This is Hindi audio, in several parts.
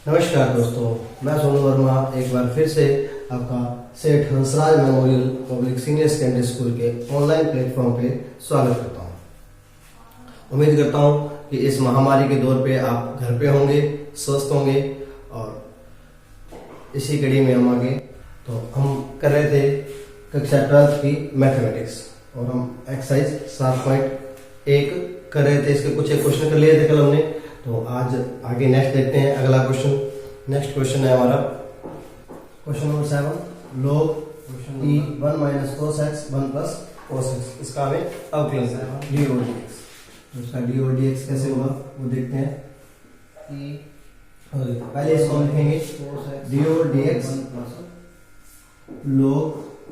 नमस्कार दोस्तों, मैं सोनू वर्मा एक बार फिर से आपका सेठ Hansraj memorial public senior secondary school के ऑनलाइन प्लेटफॉर्म पे स्वागत करता हूं। उम्मीद करता हूं कि इस महामारी के दौर पे आप घर पे होंगे, स्वस्थ होंगे और इसी कड़ी में हम आगे तो हम कर रहे थे कक्षा 12 की मैथमेटिक्स और हम एक्सरसाइज 7.1 कर रहे थे। इसके कुछ क्वेश्चन कर लिए थे कल हमने, तो आज आगे नेक्स्ट देखते हैं अगला क्वेश्चन। नेक्स्ट क्वेश्चन है हमारा question number 7, log e 1 minus cos x 1 plus cos x। इसका हमें अवकलन करना है डी ओवर डी एक्स। तो इसका डी ओवर डी एक्स कैसे होगा वो देखते हैं। पहले इसको हम लिखेंगे d over D x log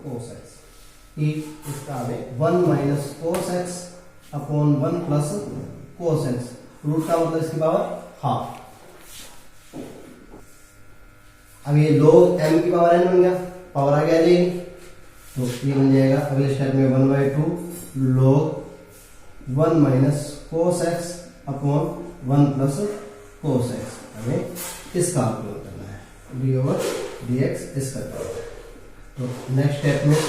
cos x e। इसका हमें 1 minus cos x upon 1 plus cos x। Root का मतलब इसकी पावर हाफ। अब ये log m की पावर n बन गया, पावर आ गया जी, तो ये बन जाएगा अगले स्टेप में 1/2 log 1 minus cos x upon 1 plus cos x। हमें इसका अवकलन करना है डी ओवर डी एक्स इसका। तो नेक्स्ट स्टेप में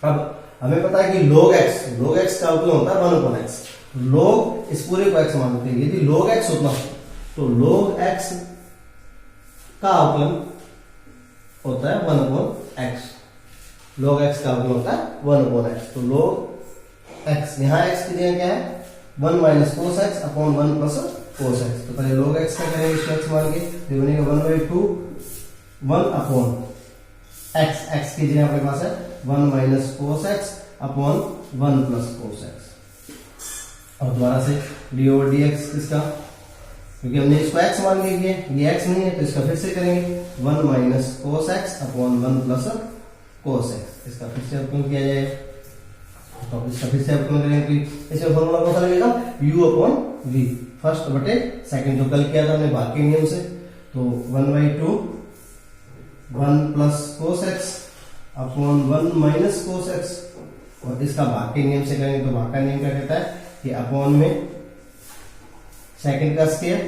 अब हमें पता है कि log x का अवकलन होता है 1/x। log इस पूरे को x मानते हैं, यदि log x होता तो log x का अवकलन होता है 1/x। log x का अवकलन होता है 1/x। तो log x यहाँ x की जगह क्या है 1 minus cos x upon 1 plus cos x। तो पहले log x का करेंगे इसको x मान के, तो बनेगा 1/2 1 अपॉन x की जगह अपने पास है 1 minus cos x upon 1 plus cos x। और दोबारा से डी ओवर डी एक्स किसका, क्योंकि हमने इसको x मान के किया, ये x नहीं है तो इसका फिर से करेंगे 1 minus cos x upon 1 plus cos x। इसका फिर से अवकलन किया जाए, तो इसका फिर से अवकलन करेंगे तो इसमें फॉर्मूला कौन सा लगेगा u अपॉन v, फर्स्ट बटे सेकंड जो कल किया था हमने भाग के नियम से। तो 1/2 1 plus cos x upon 1 minus cos x। और इसका भाग के नियम से करेंगे तो भाग का नियम क्या कहता है कि अपॉन में सेकंड का स्क्वायर,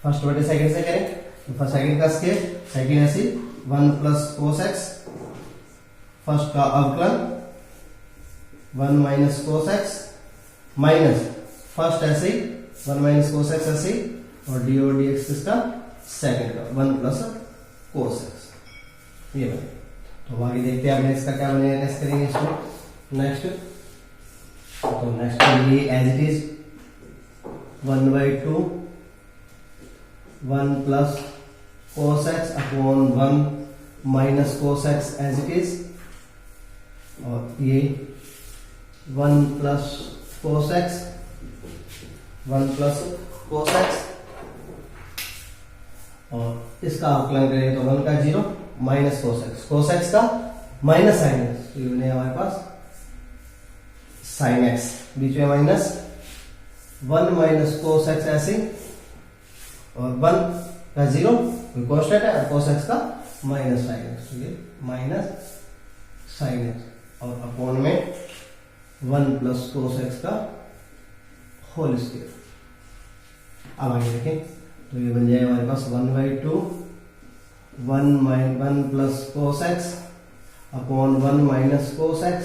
फर्स्ट बटे सेकंड से करें तो फर्स्ट सेकंड का स्क्वायर, सेकंड ऐसी 1 प्लस cos x, फर्स्ट का अवकलन 1 minus cos x minus first ऐसे 1 माइनस cos x ऐसे, और डी ओवर डी एक्स इसका सेकंड का 1 प्लस cos x। ये बने। तो आगे देखते हैं अपने इसका क्या बनेगा, कैसे करेंगे इसको नेक्स्ट। तो नेक्स्ट ये as it is 1/2 1 plus cos x upon 1 minus cos x as it is, और ये 1 plus cos x 1 plus cos x, और इसका अवकलन करेंगे तो 1 का 0 माइनस cos x का माइनस साइन x, ये बने हमारे पास साइन x, बीच में माइनस 1 माइनस cos x ऐसे, और 1 का 0 कांस्टेंट है, और cos x का माइनस साइन x, तो ये माइनस साइन x, और अपॉन में 1 प्लस cos x का होल स्क्वायर। अब आगे देखें तो ये बन जाएगा हमारे पास 1/2 1 plus cos x upon 1 minus cos x।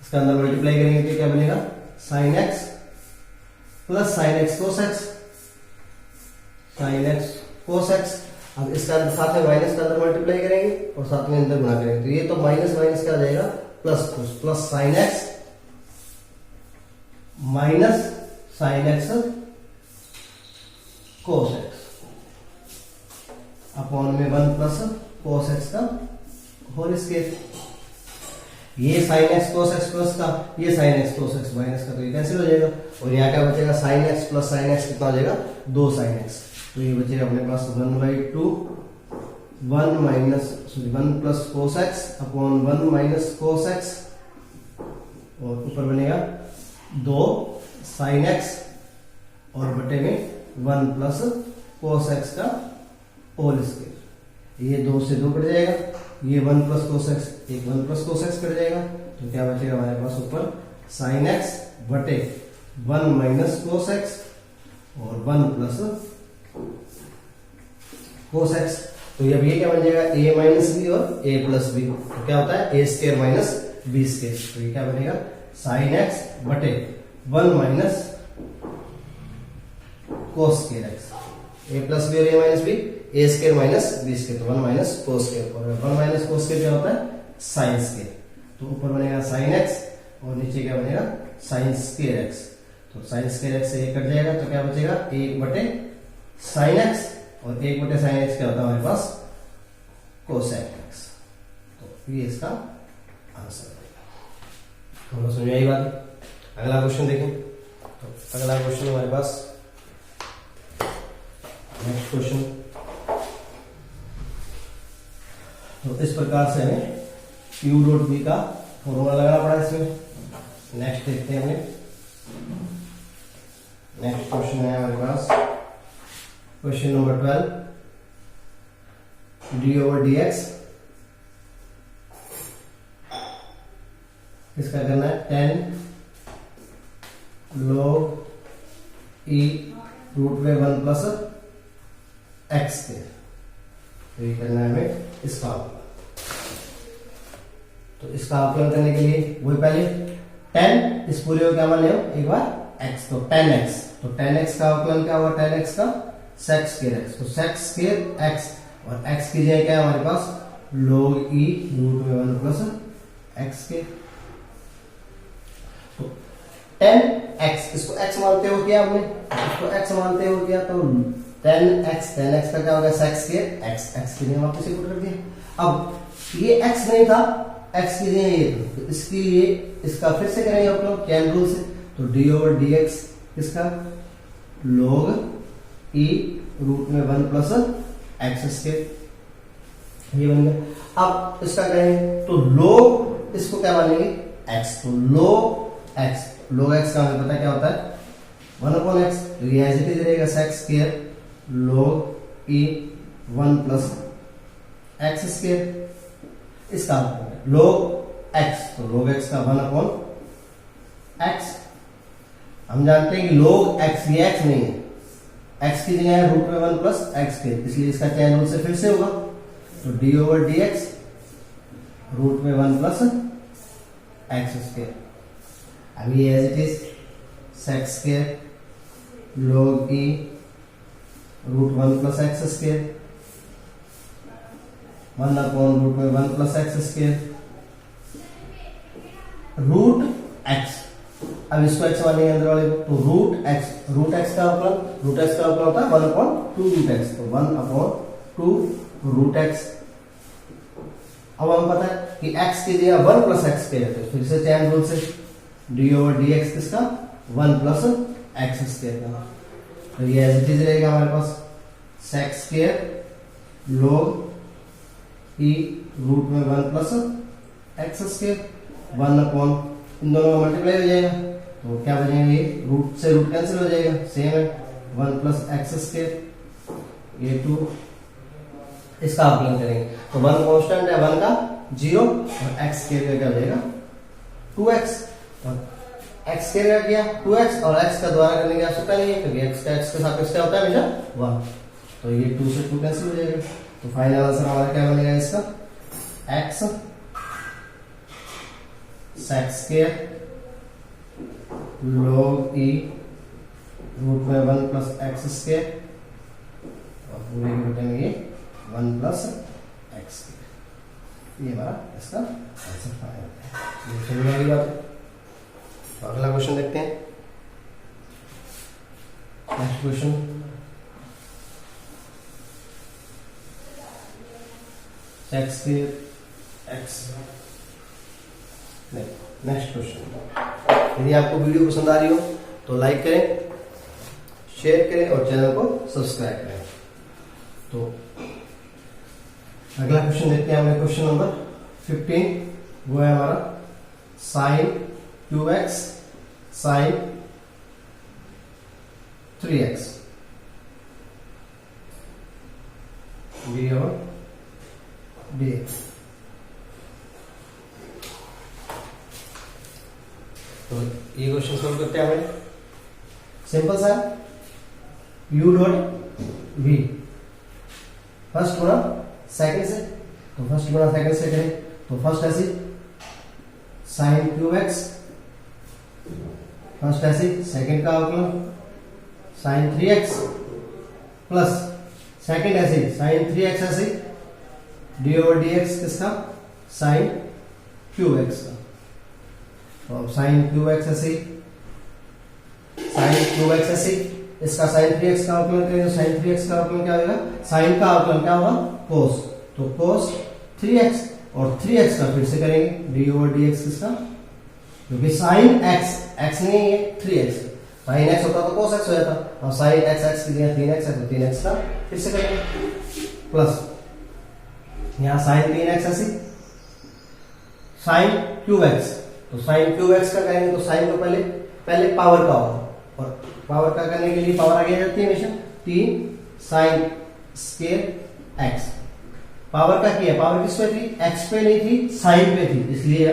इसका अंदर मल्टीप्लाई करेंगे तो क्या बनेगा sine x plus sine x cos x, sine x cos x। अब इसका साथ में माइनस का अंदर मल्टीप्लाई करेंगे और साथ में अंदर गुणा करेंगे, तो ये तो माइनस माइनस क्या आ जाएगा plus sine x minus sine x cos x upon में 1 प्लस cos x का होल स्क्वायर। ये sin x cos x plus का, ये sin x cos x minus का, तो ये कैंसिल हो जाएगा, और यहाँ क्या बचेगा sin x plus sin x कितना हो जाएगा 2 sin x। तो ये बचेगा अपने पास 1/2 1 plus cos x upon 1 minus cos x, और ऊपर बनेगा 2 sin x और बटे में 1 प्लस cos x का होल स्क्वायर। ये 2 से 2 कट जाएगा, ये 1 प्लस cos x, एक 1 प्लस cos x कट जाएगा, तो क्या बचेगा हमारे पास ऊपर sin x बटे 1 माइनस cos x और 1 प्लस कोस एक्स। तो अब ये क्या बन जाएगा ए माइनस बी और ए प्लस बी, तो क्या होता है ए स्केयर माइनस बी स्केयर। तो ये क्या बनेगा साइन एक्स बटे 1 माइनस कोस स्केयर एक्स, ए प्लस बी और ए माइनस बी, ए स्केयर माइनस बी स्केयर, तो 1 माइनस कोस स्केयर, और 1 माइनस कोस स्केयर क्या होता है साइन स्केयर। तो ऊपर बनेगा साइन एक्स और नीचे क्या बनेगा साइन स्केयर एक्स। तो साइन स्केयर एक्स से ये कट जाएगा तो क्या बचेगा 1 बटे साइन एक्स, और 1 बटे साइन एक्स क्या होता है हमारे पास कोसेक एक्स। तो ये इसका आंसर है। तो समझ में आई बात। अगला क्वेश्चन देखें। तो अगला क्वेश्चन हमारे पास नेक्स्ट क्वेश्चन, तो इस प्रकार से हमें Q डॉट बी का फॉर्मूला लगाना पड़ा इसमें। नेक्स्ट देखते हैं हमें, नेक्स्ट क्वेश्चन है हमारे पास question number 12, D over D X, इसका करना है 10 log e रूट में 1 प्लस एक्स के। तो ये करना है हमें इसका आकलन। तो इसका आकलन करने के लिए वही पहले 10 इस पूरे को क्या मान लिया एक बार x, तो 10x, तो 10x का आकलन क्या हुआ 10x का sec स्क्वायर x, तो sec स्क्वायर x और x की जगह क्या है हमारे पास log e रूट में 1 प्लस x के। तो 10x इसको x मानते हो क्या हमने, इसको x मानते हो क्या, तो 10x का क्या हो गया sec स्क्वायर x, x की जगह वापस पुट कर दिया। अब ये x नहीं था, x की जगह ये था, तो इसके लिए इसका फिर से करेंगे अपना चैन रूल से। तो d ओवर डी एक्स इसका log e रूट में 1 प्लस एक्स स्क्वायर, ये बन गया। अब इसका करेंगे तो log इसको क्या मानेंगे x, तो log x का हमें पता क्या होता है 1 अपॉन x, तो ये एज इट इज रहेगा sec square log e 1 plus x square. इसका log x, तो log x का 1 अपॉन x। हम जानते हैं कि log x ये x नहीं है, x की जगह है रूट में 1 प्लस एक्स के, इसलिए इसका चैन रूल से फिर से होगा। तो d over D x root में 1 प्लस एक्स स्क्वायर। अब ये as it is sec square log e root 1 plus x square 1 upon root में 1 plus x square root x. अब इसको x मानेंगे अंदर वाले को, तो रूट एक्स का आकलन होता है 1 अपॉन 2 रूट एक्स, तो 1 अपॉन 2 रूट एक्स। अब हमें पता है कि x की जगह 1 प्लस एक्स के रहते हैं, फिर से चैन रूल से d ओवर डी एक्स किसका 1 प्लस एक्स स्क्वायर का। तो ये एज इट इज रहेगा हमारे पास sec square log e root में 1 प्लस एक्स स्क्वायर 1 अपॉन, इन दोनों का मल्टीप्लाई हो जाएगा, तो क्या बचेगा ये रूट से रूट कैंसिल हो जाएगा, सेम है 1 प्लस एक्स स्क्वायर ये 2। इसका आकलन करेंगे तो 1 कांस्टेंट है 1 का 0 और x स्क्वायर का क्या हो जाएगा 2x, और x स्क्वायर का किया 2x और x का द्वारा करने की आवश्यकता नहीं है क्योंकि x के सापेक्ष क्या होता है हमेशा 1, तो ये 2 से 2 कैंसिल हो जाएगा। तो फाइनल आंसर हमारा क्या बनेगा इसका x sec square log e root में 1 प्लस एक्स स्क्वायर और पूरे के बटे में ये 1 प्लस एक्स स्क्वायर, ये हमारा इसका आंसर फाइनल है। ये समझ में आ गई बात। तो अगला क्वेश्चन देखते हैं। Next question, sec square x. Next question, यदि आपको वीडियो पसंद आ रही हो तो लाइक करें, शेयर करें और चैनल को सब्सक्राइब करें। तो अगला क्वेश्चन देखते हैं हमें, क्वेश्चन नंबर 15, वो है हमारा sin 2x sin 3x D और dx। तो ये क्वेश्चन सोल्व करते हैं हमें, सिंपल सा u डॉट v फर्स्ट गुणा सेकंड से, तो फर्स्ट गुणा सेकंड से करें तो फर्स्ट ऐसे साइन क्यूब एक्स, फर्स्ट ऐसे सेकंड का अवकलन साइन 3x प्लस सेकंड ऐसे साइन 3x ऐसे डी ओवर डी एक्स किसका साइन क्यूब एक्स का, तो अब साइन क्यूब एक्स ऐसे साइन क्यूब एक्स ऐसे इसका साइन 3x का अवकलन करेंगे, साइन 3x का अवकलन क्या होगा, साइन का अवकलन क्या होगा कोस, तो कोस 3x और 3x का फिर से करेंगे डी ओवर डी एक्स किसका, क्योंकि साइन x नहीं है 3x, साइन x होता तो कोस x हो जाता, और साइन x की जगह 3x है तो 3x का फिर से करेंगे प्लस यहाँ साइन 3x ऐसे साइन क्यूब x, तो साइन क्यूब x का करेंगे तो साइन को पहले पावर का होगा, और पावर का करने के लिए पावर आगे जाती है हमेशा 3 साइन स्क्वायर x, पावर का किया, पावर किस पे थी x पे नहीं थी साइन पे थी, इसलिए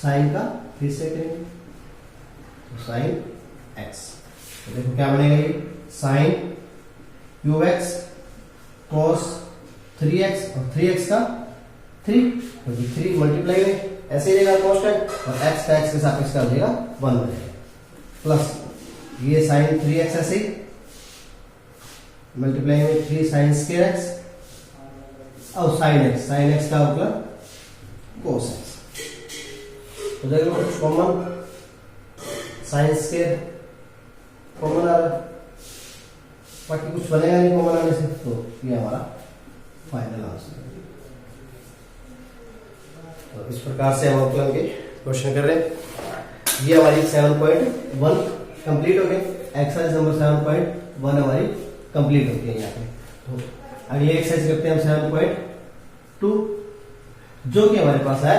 साइन का फिर से करेंगे तो साइन x, तो देखो क्या बनेगा ये sine cube x cos 3x और 3x का 3, क्योंकि 3 मल्टीप्लाई में ऐसे ही रहेगा कांस्टेंट और x का x के साथ इसका देगा 1 बनेगा प्लस ये साइन 3x ऐसे ही मल्टीप्लाई में 3 साइन स्क्वायर x और साइन x का अवकलन cos x, तो देखो कुछ कॉमन साइन स्क्वायर कॉमन आ रहा है, बाकी कुछ बनेगा नहीं कॉमन आने से, तो ये हमारा फाइनल आंसर है। तो इस प्रकार से हम अवकलन के क्वेश्चन कर रहे हैं। ये हमारी 7.1 कंप्लीट हो गई, एक्सरसाइज नंबर 7.1 हमारी कंप्लीट होती है यहाँ पे। तो अगली एक्सरसाइज करते हैं हम 7.2, जो कि हमारे पास है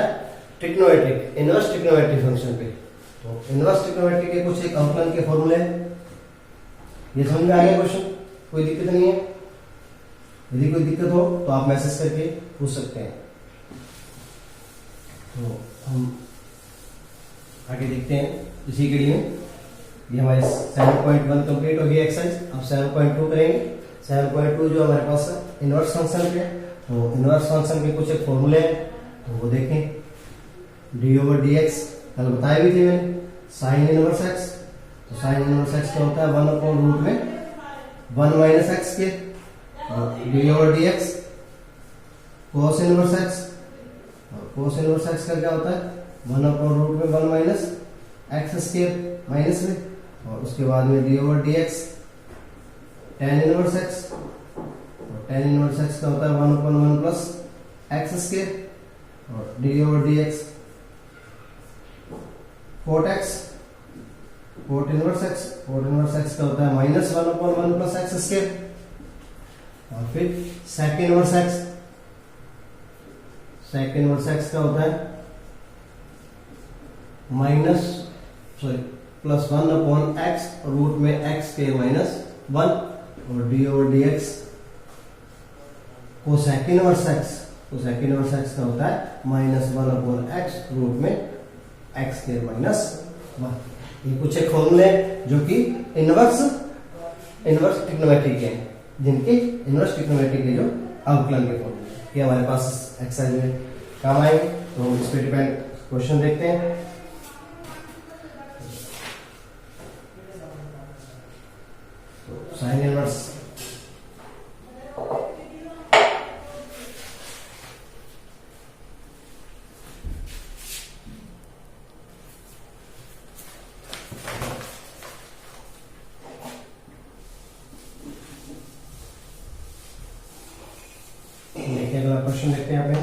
ट्रिग्नोमेट्रिक इनवर्स ट्रिग्नोमेट्रिक फंक्शन पे। तो इनवर्स ट्रिग्नोमेट्री के कुछ एक अवकलन के फॉर्मूले हैं, ये समझ में आ गया क्वेश्चन, कोई दिक्कत नहीं है। यदि कोई दिक्कत हो तो आप मैसेज करके पूछ सकते हैं। तो हम आगे देखते हैं इसी के लिए। ये हमारी 7.1 कंप्लीट हो गई एक्सरसाइज। अब 7.2 करेंगे। 7.2 जो हमारे पास इनवर्स फंक्शन पे, तो इनवर्स फंक्शन के कुछ एक फॉर्मूले हैं, तो वो देखें। डी ओवर डी एक्स कल बताए भी थे मैंने, साइन इनवर्स एक्स, तो साइन इनवर्स एक्स क्या होता है 1/रूट में 1 माइनस एक्स के, D over D x cos inverse x, और कोस इनवर्स एक्स का क्या होता है 1/रूट में 1 माइनस एक्स स्क्वायर माइनस में, और उसके बाद में d over D x tan inverse x, और टेन इनवर्स एक्स का होता है 1/1 प्लस एक्स स्क्वायर, और d over D x cot x cot inverse x, cot inverse x का होता है माइनस 1/1 प्लस एक्स स्क्वायर, और फिर sec inverse x, sec inverse x का होता है प्लस 1/x रूट में x के माइनस 1, और d over D x cosec inverse x, cosec inverse x का होता है माइनस 1/x रूट में x के माइनस 1। ये कुछ एक फॉर्मूले जो कि इनवर्स ट्रिग्नोमेट्री के हैं, जिनके इनवर्स ट्रिग्नोमेट्री के जो अवकलन के फॉर्मूले ये हमारे पास एक्सरसाइज में काम आएंगे। तो हम इस पे डिपेंड क्वेश्चन देखते हैं। तो साइन इनवर्स अगला क्वेश्चन देखते हैं यहाँ पे।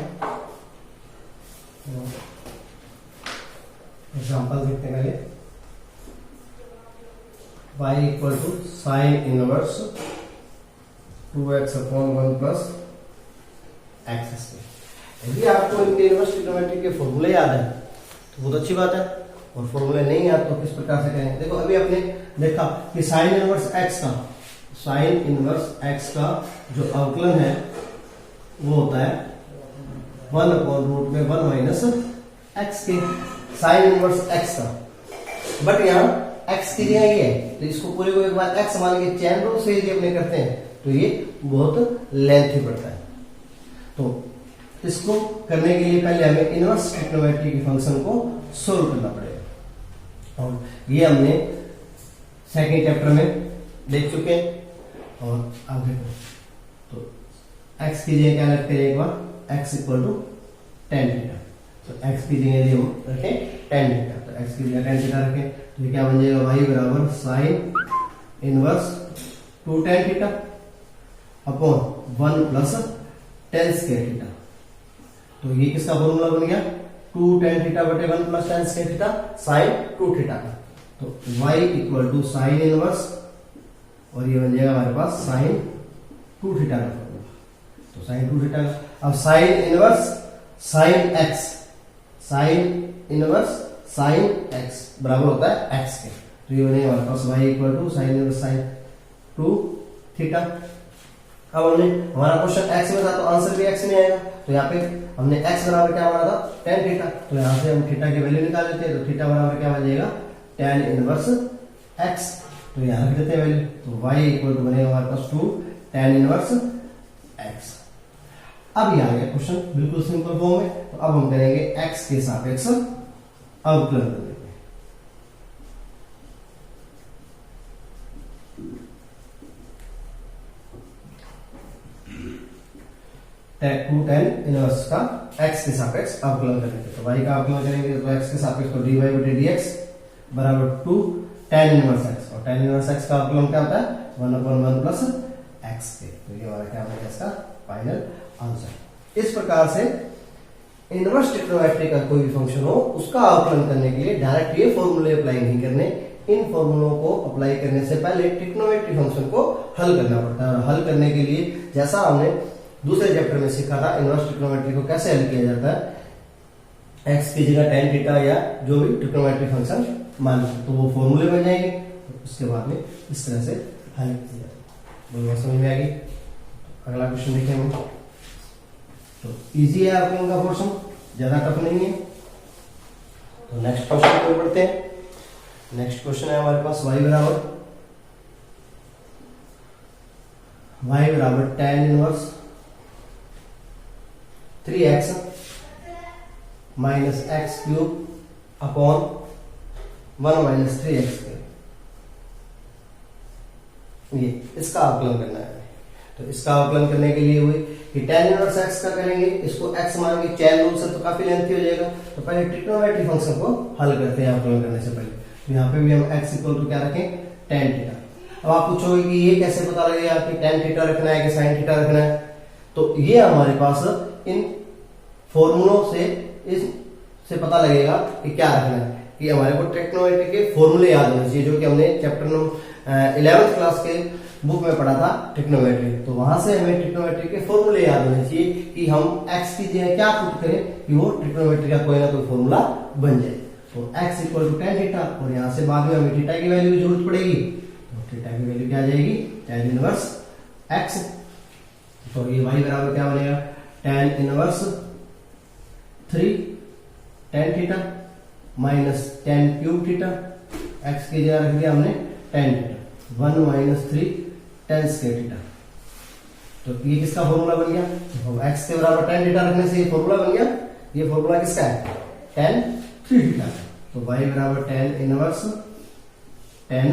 एग्जाम्पल देखते हैं पहले। y equal to sine inverse 2x/1 plus x square. यदि आपको इनके इनवर्स ट्रिग्नोमेट्री के फॉर्मूले याद है तो बहुत अच्छी बात है, और फॉर्मूले नहीं याद तो किस प्रकार से करेंगे। देखो अभी आपने देखा कि साइन इनवर्स x का जो अवकलन है वो होता है 1/रूट में 1 माइनस एक्स के, साइन इनवर्स x का। बट यहाँ x की जगह ये है, तो इसको पूरे को एक बार x मान के चैन रूल से यदि अपने करते हैं तो ये बहुत लेंथी पड़ता है। तो इसको करने के लिए पहले हमें इनवर्स ट्रिग्नोमेट्री के फंक्शन को सोल्व करना पड़ेगा, और ये हमने सेकेंड चैप्टर में देख चुके हैं। और अब देखो, तो x की जगह क्या लगते हैं, एक बार x equal to tan theta, तो x की जगह हम रखें टेन थीटा, तो x की जगह टेन थीटा रखें, तो ये क्या बन जाएगा, y बराबर sine inverse two tan theta upon one plus tan square theta. तो ये किसका फॉर्मूला बन गया, टू टेन थीटा बटे one plus tan square theta sine two theta का। तो y equal to sine inverse, और ये बन जाएगा हमारे पास साइन टू थीटा का फॉर्मूला, तो साइन टू थीटा का। अब sine inverse sine x, sine inverse sine x बराबर होता है x के, तो ये बनेगा हमारे पास y equal to sine inverse sine two theta. अब हमने हमारा क्वेश्चन x में था तो आंसर भी x में आएगा, तो यहाँ पे हमने x बराबर क्या माना था, टेन थीटा, तो यहाँ से हम थीटा की वैल्यू निकाल लेते हैं, तो थीटा बराबर क्या बन जाएगा, टेन इनवर्स x, तो यहाँ रख देते हैं वैल्यू, तो y इक्वल टू बनेगा हमारे पास टू टेन इनवर्स x। अब ये आ गया क्वेश्चन बिल्कुल सिंपल फॉर्म में, तो अब हम करेंगे x के सापेक्ष अवकलन कर देंगे। टू टेन इनवर्स का x के सापेक्ष अवकलन करेंगे, तो y का अवकलन करेंगे तो x के सापेक्ष तो dy बटे dx बराबर टू टेन इनवर्स x, और टेन इनवर्स x का अवकलन क्या होता है, one upon one plus x के, तो ये हमारा क्या बनेगा इसका फाइनल आंसर। इस प्रकार से इनवर्स ट्रिग्नोमेट्री का कोई भी फंक्शन हो उसका अवकलन करने के लिए डायरेक्ट ये फॉर्मूले अप्लाई नहीं करने, इन फॉर्मूलों को अप्लाई करने से पहले ट्रिग्नोमेट्री फंक्शन को हल करना पड़ता है, और हल करने के लिए जैसा हमने दूसरे चैप्टर में सीखा था इनवर्स ट्रिग्नोमेट्री को कैसे हल किया जाता है, x की जगह टेन थीटा या जो भी ट्रिग्नोमेट्री फंक्शन मान लो, तो वो फॉर्मूले बन जाएंगे, तो उसके बाद में इस तरह से हल किया जाता है। बोलो समझ में आ गई। अगला क्वेश्चन देखेंगे, तो इजी है आपको उनका पोर्शन, ज्यादा टफ नहीं है। तो नेक्स्ट क्वेश्चन को पढ़ते हैं। नेक्स्ट क्वेश्चन है हमारे पास y बराबर tan inverse 3x minus x cube upon one minus three x cube, ये इसका अवकलन करना है। तो इसका अवकलन करने के लिए हुई कि tan इनवर्स x का करेंगे, इसको x मान के चैन रूल से तो काफी लेंथी हो जाएगा, तो पहले ट्रिग्नोमेट्री फंक्शन को हल करते हैं अवकलन करने से पहले। तो यहाँ पे भी हम x इक्वल टू क्या रखें, tan थीटा। अब आप पूछोगे कि ये कैसे पता लगेगा कि tan थीटा रखना है कि sin थीटा रखना है, तो ये हमारे पास इन फॉर्मूलों से इससे पता लगेगा कि क्या रखना है, कि हमारे को ट्रिग्नोमेट्री के फॉर्मूले याद होने चाहिए, जो कि हमने चैप्टर नंबर 11th क्लास के बुक में पढ़ा था ट्रिग्नोमेट्री। तो वहां से हमें ट्रिग्नोमेट्री के फॉर्मूले याद होने चाहिए कि हम x की जगह क्या पुट करें कि वो ट्रिग्नोमेट्री का कोई ना कोई फॉर्मूला बन जाए। तो x equal to tan theta, और यहाँ से बाद में हमें थीटा की वैल्यू की जरूरत पड़ेगी, तो थीटा की वैल्यू क्या आ जाएगी, टेन इनवर्स x। तो ये y बराबर क्या बनेगा, tan inverse three tan theta minus ten cube theta, x की जगह रख दिया हमने tan theta, one minus three ten square theta. तो ये किसका फॉर्मूला बन गया, तो x के बराबर टेन थीटा रखने से ये फॉर्मूला बन गया। ये फॉर्मूला किसका है, टेन थ्री थीटा। तो y बराबर tan inverse tan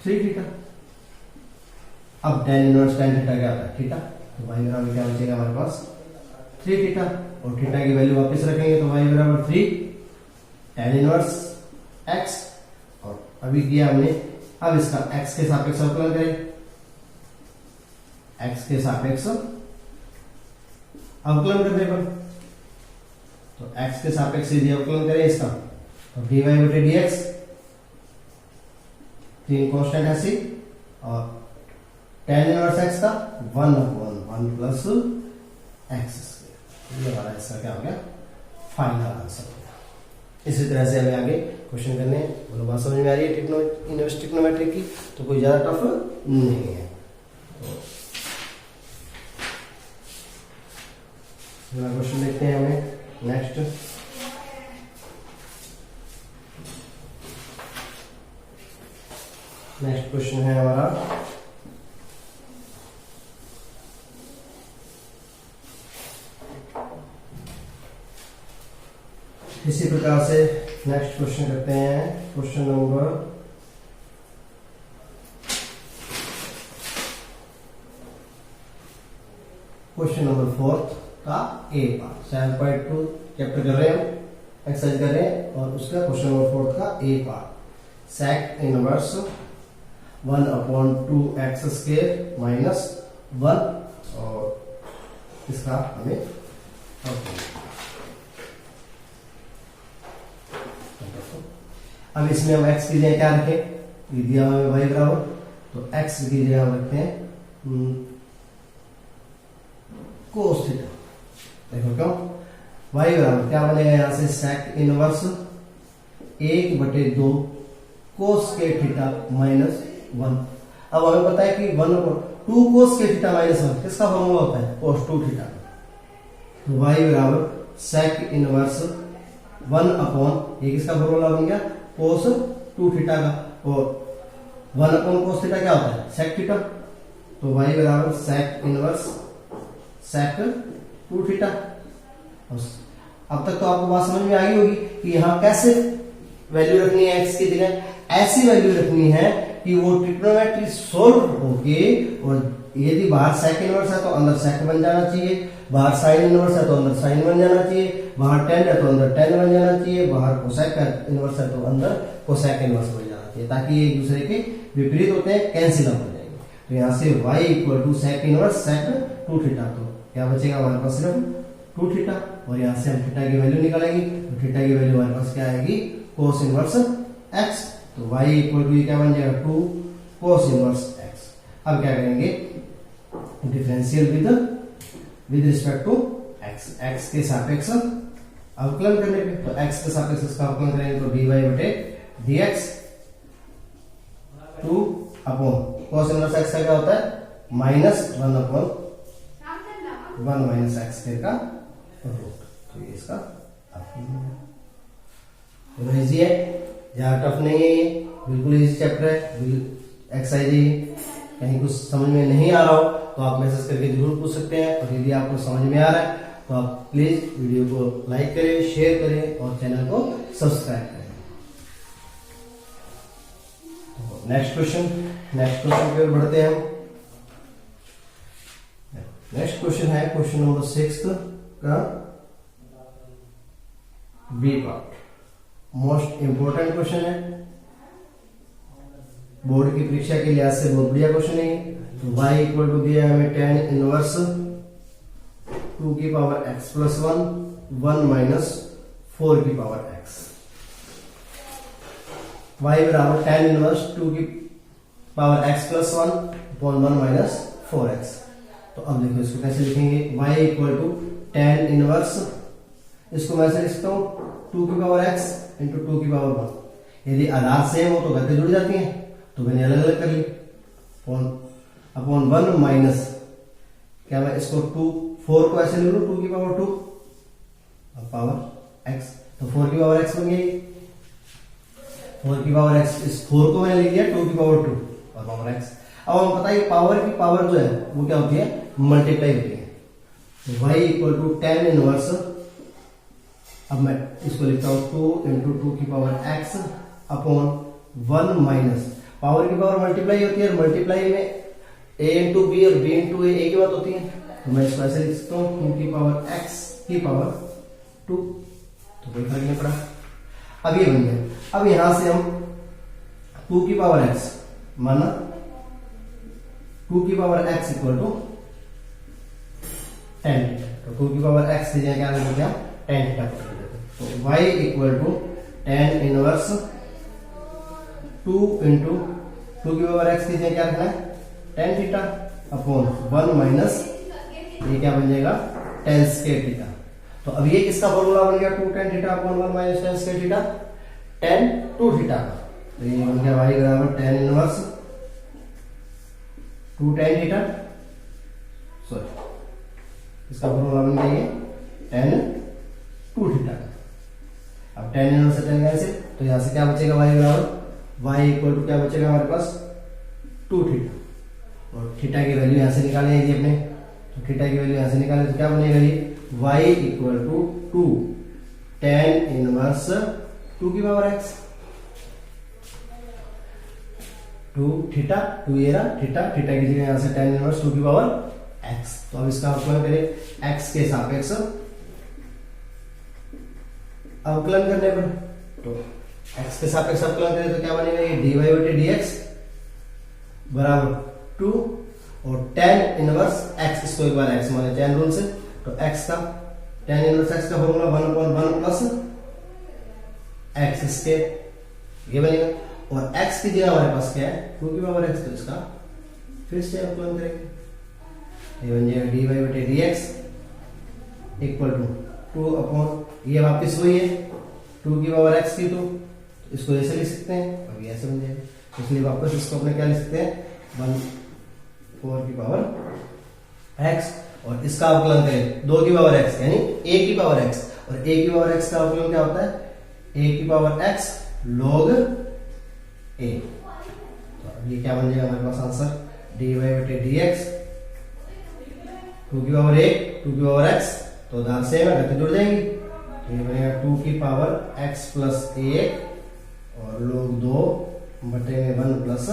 three theta. अब टेन इनवर्स टेन थीटा क्या होता है, थीटा, तो y बराबर क्या बचेगा हमारे पास थ्री थीटा, और थीटा की वैल्यू वापस रखेंगे तो y बराबर थ्री टेन इनवर्स x, और अभी किया हमने, अब इसका x के सापेक्ष अवकलन करें, x के सापेक्ष अवकलन करने पर, तो x के सापेक्ष यदि अवकलन करें इसका, तो dy बटे dx, तीन कांस्टेंट है सी, और टेन इनवर्स x का one upon one plus x, ये हमारा इसका क्या हो गया, फाइनल आंसर हो गया। इसी तरह से हमें आगे क्वेश्चन करने हैं। बोलो बात समझ में आ रही है इनवर्स ट्रिग्नोमेट्री की, तो कोई ज्यादा टफ नहीं है। तो क्वेश्चन देखते हैं हमें नेक्स्ट। नेक्स्ट क्वेश्चन है हमारा इसी प्रकार से नेक्स्ट क्वेश्चन करते हैं, क्वेश्चन नंबर 4 का ए पार्ट। 7.2 चैप्टर कर रहे हैं हम, एक्सरसाइज कर रहे हैं, और उसका क्वेश्चन नंबर 4 का A part. Sec inverse 1/2x² minus 1, और इसका हमें अब इसमें हम x की जगह क्या रखें, ये दिया हुआ है y बराबर, तो x की जगह हम रखते हैं कोस थीटा। देखो क्यों, y बराबर क्या बनेगा यहां से, सेक इनवर्स 1/2 कोस के थीटा माइनस 1। अब हमें पता है कि 1/2 कोस के थीटा माइनस 1 किसका फॉर्मूला होता है, कोस 2 थीटा। तो y बराबर सेक इनवर्स 1 ये किसका फॉर्मूला बन गया, कोस 2 थीटा का, और 1/कोस थीटा क्या होता है, सेक थीटा। तो y बराबर सेक इनवर्स सेक 2 थीटा। अब तक तो आपको बात समझ में आई होगी कि यहाँ कैसे वैल्यू रखनी है x की जगह, ऐसी वैल्यू रखनी है कि वो ट्रिग्नोमेट्री सोल्व होके, और यदि बाहर सेक इनवर्स है तो अंदर सेक बन जाना चाहिए, बाहर साइन इनवर्स है तो अंदर साइन बन जाना चाहिए, बाहर टेन है तो अंदर टेन बन जाना चाहिए, बाहर कोसेक इनवर्स है तो अंदर कोसेक इनवर्स बन जाना चाहिए, ताकि ये एक दूसरे के विपरीत होते हैं, कैंसिल आउट हो जाएंगे। तो यहाँ से y equal to sec inverse sec 2 theta, तो क्या बचेगा हमारे पास, सिर्फ 2 थीटा, और यहाँ से हम थीटा की वैल्यू निकालेंगे, तो थीटा की वैल्यू हमारे पास क्या आएगी, कोस इनवर्स x। तो y इक्वल टू ये क्या बन जाएगा, 2 कोस इनवर्स x। अब क्या करेंगे, differential with respect to x, x के सापेक्ष अवकलन करने पे, तो x के सापेक्ष इसका अवकलन करेंगे तो dy/dx 2 upon cos inverse x का क्या होता है, -1/1 - x² का रूट। तो ये इसका इजी है, ज्यादा टफ नहीं है, ये बिल्कुल इजी चैप्टर है, एक्सरसाइज है। कहीं कुछ समझ में नहीं आ रहा हो तो आप मैसेज करके जरूर पूछ सकते हैं, और यदि आपको समझ में आ रहा है तो आप प्लीज वीडियो को लाइक करें, शेयर करें, और चैनल को सब्सक्राइब करें। नेक्स्ट क्वेश्चन की ओर बढ़ते हैं हम। नेक्स्ट क्वेश्चन है क्वेश्चन नंबर 6 का B part. Most important question है, बोर्ड की परीक्षा के लिहाज से बहुत बढ़िया क्वेश्चन है। तो y इक्वल टू दिया है हमें tan इनवर्स 2 की पावर x प्लस 1 माइनस 4 की पावर x। y बराबर tan इनवर्स 2 की power x plus 1 upon 1 minus 4x। तो अब देखो इसको कैसे लिखेंगे, y equal to tan inverse, इसको मैं ऐसे लिखता हूं 2 की पावर x इंटू 2 की पावर 1। यदि आधार सेम हो तो गति जुड़ जाती है, तो मैंने अलग अलग कर ली, अपॉन 1 माइनस क्या, मैं इसको 4 को ऐसे ले लूं 2 की पावर 2 पावर x, तो 4 की पावर x बन गई, 4 की पावर x, इस 4 को मैंने ले लिया 2 की पावर 2 और पावर x। अब हम पता है पावर की पावर जो है वो क्या होती है, मल्टीप्लाई होती है। तो y equal to tan inverse, अब मैं इसको लिखता हूं 2 इंटू 2 की power x upon 1 minus, power की पावर मल्टीप्लाई होती है, और मल्टीप्लाई में a इंटू बी और b इंटू ए एक ही बात होती है। तो मैं इसको ऐसे लिख सकता हूँ 2 की पावर x की पावर 2, तो कोई फर्क नहीं पड़ा। अब ये बन गया। अब यहां से हम 2 की पावर x माना 2 की power x equal to tan theta, तो 2 की पावर x की जगह क्या लिख दिया, tan थीटा। तो y equal to tan inverse 2 into 2 की पावर x की जगह क्या रखना है, tan थीटा अपॉन 1 माइनस ये क्या बन जाएगा, tan स्क्वायर थीटा। तो अब ये किसका फॉर्मूला बन गया, 2 tan theta upon 1 minus tan square theta, tan 2 theta का। तो ये बन गया y बराबर tan inverse 2 tan theta, sorry इसका फॉर्मूला बन गया ये tan 2 थीटा का। अब tan इनवर्स से tan कैंसिल, तो यहां से क्या बचेगा, y बराबर y इक्वल टू क्या बचेगा हमारे पास 2 थीटा, और थीटा की वैल्यू यहां से निकालें यदि अपने, तो थीटा की वैल्यू यहां से निकालें तो क्या बनेगा, ये y equal to 2 tan inverse 2 की पावर x, 2 थीटा, 2 ये रहा थीटा, थीटा की जगह यहां से tan इनवर्स 2 की पावर x। तो अब इसका अवकलन करें x के सापेक्ष अवकलन करने पर, तो x के सापेक्ष अवकलन करें तो क्या बनेगा, ये dy बटे dx बराबर 2 और tan इनवर्स x, इसको एक बार x माने चैन रूल से, तो x का tan इनवर्स x का फॉर्मूला 1/1 प्लस x स्क्वायर ये बनेगा, और x की जगह हमारे पास क्या है 2 की पावर x, तो इसका फिर से अवकलन करेंगे, ये बन जाएगा dy बटे dx इक्वल टू 2 अपॉन ये वापस वही है 2 की पावर x की, तो इसको ऐसे लिख सकते हैं और ये ऐसे बन जाएगा, इसलिए वापस इसको अपने क्या लिख सकते हैं 1/4 की पावर x, और इसका अवकलन करें 2 की पावर x यानी a की पावर x, और a की पावर x का अवकलन क्या होता है a की पावर x log a। तो अब ये क्या बन जाएगा हमारे पास आंसर dy बटे dx 2 की पावर a 2 की पावर x, तो दाल सेम है गति जुड़ जाएंगी, तो ये बनेगा 2 की पावर x प्लस 1 और log 2 बटे में 1 प्लस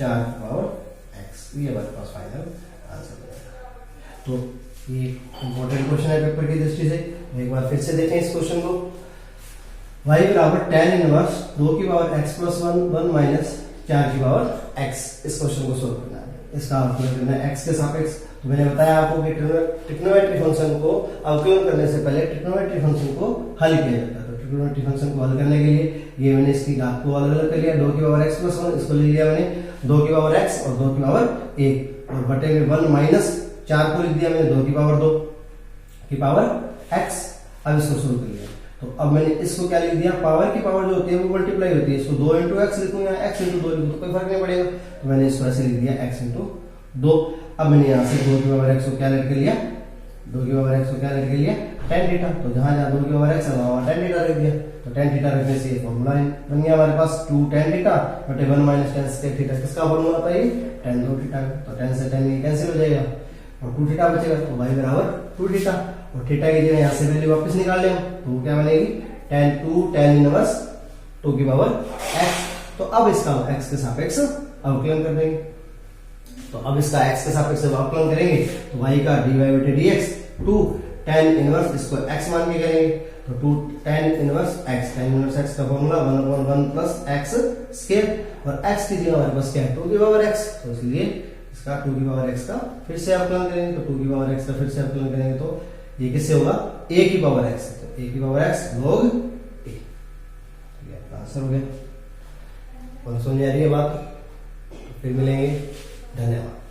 4 की पावर x, ये हमारे पास फाइनल आंसर बनेगा। तो ये इंपॉर्टेंट क्वेश्चन है पेपर की दृष्टि से, एक बार फिर से देखें इस क्वेश्चन को, y बराबर tan इनवर्स 2 की पावर x प्लस 1 माइनस 4 की पावर x, इस क्वेश्चन को सोल्व करना है, इसका अवकलन करना है x के सापेक्ष। तो मैंने बताया आपको कि ट्रिग्नोमेट्री फंक्शन को अवकलन करने से पहले ट्रिग्नोमेट्री फंक्शन को हल किया जाता है, तो ट्रिग्नोमेट्री फंक्शन को हल करने के लिए ये मैंने इसकी घात को अलग अलग कर लिया, 2 की पावर x प्लस 1, इसको ले लिया मैंने 2 की पावर x और 2 की पावर 1, और बटे में 1 माइनस 4 को लिख दिया मैंने 2 की पावर 2 की पावर x। अब इसको सोल्व कर लिया, तो अब मैंने इसको क्या लिख दिया, पावर की पावर जो होती है वो मल्टीप्लाई होती है, इसको 2 इंटू एक्स लिखूंगा x इंटू 2 लिखूँ तो कोई फर्क नहीं पड़ेगा, तो मैंने इसको ऐसे लिख दिया x इंटू 2। अब मैंने यहाँ से 2 की पावर x को क्या लेट कर लिया, 2 की पावर x को क्या लेट कर लिया tan थीटा, तो जहां जहां 2 की पावर x है वहां tan थीटा रख दिया, तो tan थीटा रखने से ये फॉर्मूला बन गया हमारे पास 2 tan थीटा बटे 1 माइनस tan square थीटा, किसका फॉर्मूला था ये tan 2 थीटा, तो tan से tan ये कैंसिल हो जाएगा और 2 थीटा बचेगा, तो y बराबर 2 थीटा, और थीटा की जगह यहाँ से वैल्यू वापस निकाल लें तो क्या बनेगी tan 2 tan इनवर्स 2 की पावर x। तो अब इसका x के सापेक्ष अवकलन कर देंगे, तो अब इसका x के सापेक्ष अवकलन करेंगे तो y का dy बटे dx 2 tan इनवर्स, इसको x मान के करेंगे तो 2 tan inverse x, tan inverse x का फॉर्मूला 1/1 प्लस x स्क्वायर, और x की जगह हमारे पास क्या है 2 की पावर x, तो इसलिए इसका 2 की पावर x का फिर से अवकलन करेंगे, तो 2 की पावर x का फिर से अवकलन करेंगे तो ये किससे होगा a की पावर x, तो a की पावर x log a, ये आपका आंसर हो गया। और समझ आ रही है बात, फिर मिलेंगे, धन्यवाद।